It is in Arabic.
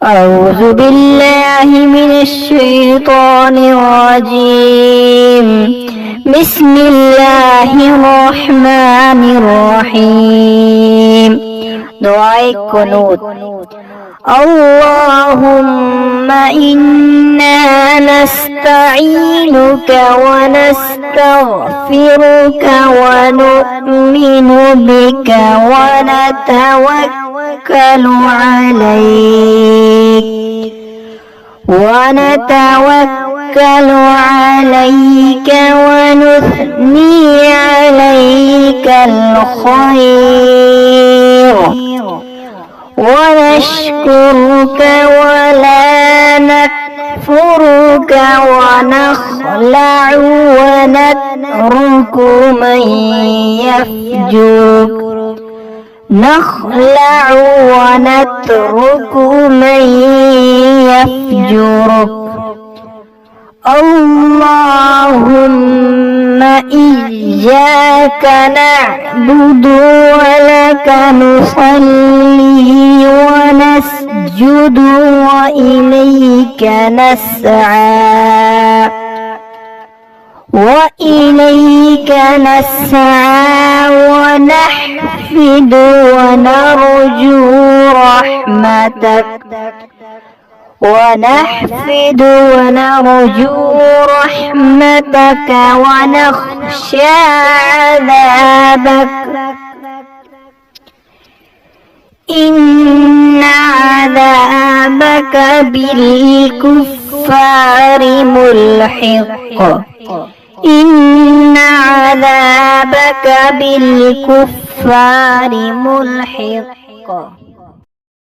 أعوذ بالله من الشيطان الرجيم. بسم الله الرحمن الرحيم. دعاء القنوت. اللهم إنا نستعينك ونستغفرك ونؤمن بك ونتوكل عليك ونثني عليك الخير ونشكرك ولا نكفرك ونخلع ونترك من يفجرك اللهم إياك نعبد ولك نصلي ونسجد وإليك نسعى ونحفد ونرجو رحمتك ونخشى عذابك. إن عذابك بالكفار ملحق. إن عذابك بالكفار ملحق.